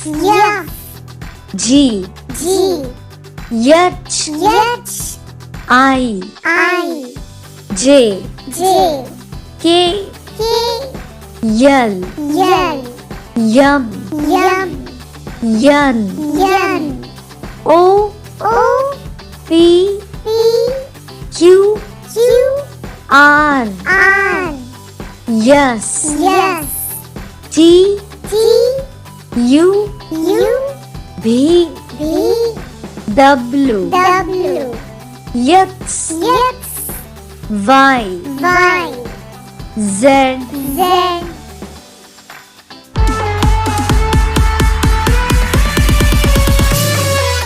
F, G, G, H, H, I, I, J, J, K, K, L, L, M, M, N, N, O, O, P, P, Q, Q, R, R, S, S, T, T, U, U, V, V, W, W, X, X, Y, Y, Z, Z,